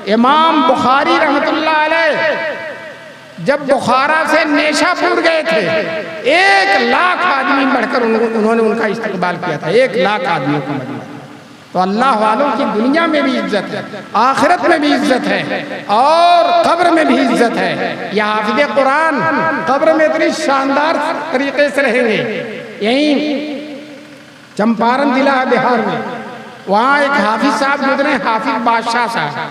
इमाम बुखारी रहमतुल्लाह अलैह जब बुखारा से नेशापुर गए थे, 1 लाख आदमी बढ़कर उन्होंने उनका इस्तकबाल किया था। 1 लाख आदमियों का मजमा। तो अल्लाह वालों की दुनिया में भी इज्जत है, आखिरत में भी इज्जत है और कब्र में भी इज्जत है। यह हाफिज़ कुरान कब्र में इतनी शानदार तरीके से रहेंगे। यहीं चंपारण जिला है बिहार में, वहाँ एक हाफिज साहब गुजरे, हाफिज बादशाह साहब,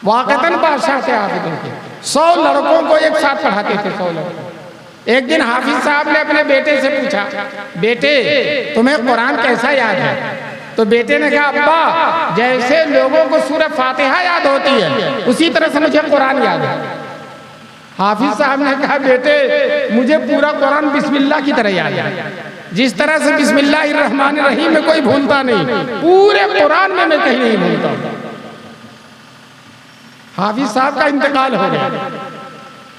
वाकतन बादशाह थे हाफिजों के। 100 लड़कों को एक साथ पढ़ाते थे, 100 लड़कों। एक दिन हाफिज साहब ने अपने बेटे से पूछा, बेटे तुम्हें कुरान कैसा याद है? तो बेटे ने कहा, अब्बा जैसे लोगों को सूरह फातिहा याद होती है उसी तरह से मुझे कुरान याद है। हाफिज साहब ने कहा, बेटे मुझे पूरा कुरान बिस्मिल्लाह की तरह याद है। जिस तरह से बिस्मिल्लाहिर्रहमानिर्रहीम में कोई भूलता नहीं, पूरे कुरान में मैं कहीं नहीं भूलता। हाफिज साहब का इंतकाल हो गया।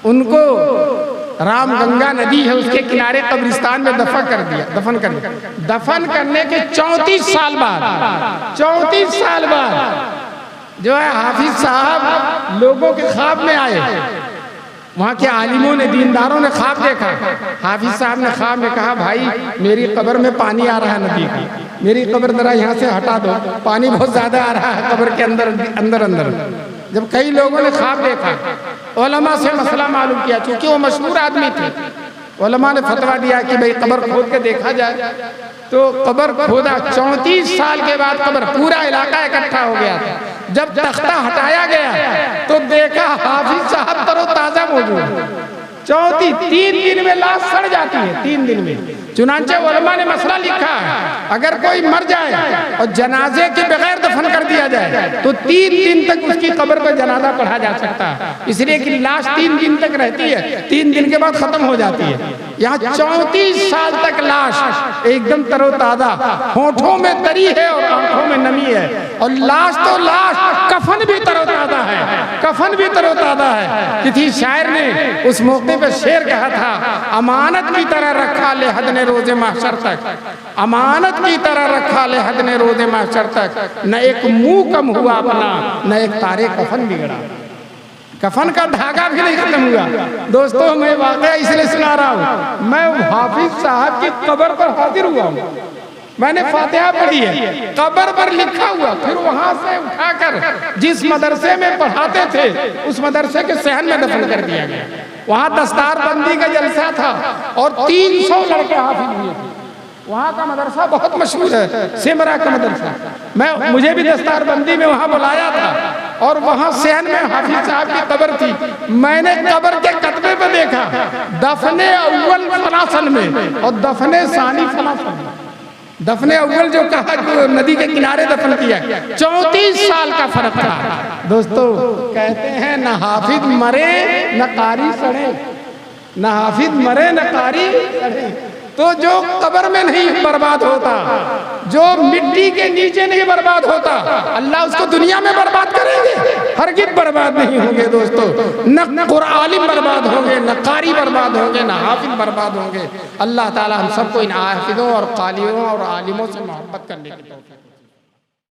उनको रामगंगा नदी है उसके किनारे कब्रिस्तान में दफन कर दिया। दफन करने के 34 साल बाद जो है हाफिज साहब लोगों के ख्वाब में आए। वहाँ के आलिमों ने, दीनदारों ने ख्वाब देखा। हाफिज साहब ने ख्वाब में कहा, भाई मेरी कब्र में पानी आ रहा है नदी की, मेरी कब्र जरा यहाँ से हटा दो, पानी बहुत ज्यादा आ रहा है कब्र के अंदर। जब कई लोगों ने ख्वाब देखा, उलमा से मसला मालूम किया, क्योंकि वो मशहूर आदमी थे। उलमा ने फतवा दिया कि भाई कब्र खोद के देखा जाए। तो कब्र खोदा, 34 साल के बाद कब्र, पूरा इलाका इकट्ठा हो गया था। जब तख्ता हटाया गया तो देखा हाफिज साहब तरोताजा मौजूद। 3 दिन में लाश सड़ जाती है, 3 दिन में। चुनांचे उलमा ने मसला लिखा है, अगर कोई मर जाए और जनाजे के बगैर दफन कर दिया जाए तो 3 दिन तक उसकी कब्र पर जनाजा पढ़ा जा सकता है, इसलिए कि लाश 3 दिन तक रहती है, 3 दिन के बाद खत्म हो जाती है। यहाँ 34 साल तक लाश एकदम तरोताजा, होठों में तरी है और आंखों में नमी है। और लाश तो लाश, कफन भी तरोताजा है। किसी शायर ने उस मौके पर शेर कहा था, अमानत की तरह रखा ले हद ने रोजे महशर तक, अमानत की तरह रखा ले हद ने रोजे महशर तक, न एक मुंह कम हुआ अपना, न एक तारे कफन बिगड़ा। कफन का धागा भी नहीं खत्म हुआ। दोस्तों मैं वाकया इसलिए सुना रहा हूँ, मैं हाफिज साहब की कब्र पर हाजिर हुआ हूँ, मैंने फातिहा पढ़ी है, कब्र पर लिखा हुआ। फिर वहां से उठाकर जिस मदरसे में पढ़ाते थे उस मदरसे के सहन में दफन कर दिया गया। वहाँ दस्तार बंदी का जलसा था और 300 लड़के हाफिज हुए थे। वहाँ का मदरसा बहुत मशहूर है, सिमरा का मदरसा। मुझे भी दस्तार बंदी में वहाँ बुलाया था और वहाँ सहन में हाफिज साहब की कब्र थी। मैंने कब्र के कतबे पे देखा, दफने अव्वल फलासन में और दफने सानी फलासन में। दफने अव्वल जो कहा, जो नदी के किनारे दफन किया, 34 साल का फर्क था। दोस्तों कहते हैं न हाफिज मरे न कारी सड़े, न हाफिज मरे न कारी सड़े। तो जो कब्र में नहीं बर्बाद होता, जो मिट्टी के नीचे नहीं बर्बाद होता, अल्लाह उसको दुनिया में बर्बाद करेंगे, हरगिज़ बर्बाद नहीं होंगे। दोस्तों न कुरान बर्बाद होंगे, न कारी बर्बाद होंगे, न हाफिज बर्बाद होंगे। अल्लाह ताला हम सबको इन हाफिजों और कालियों और आलिमों से मोहब्बत करने की तौफीक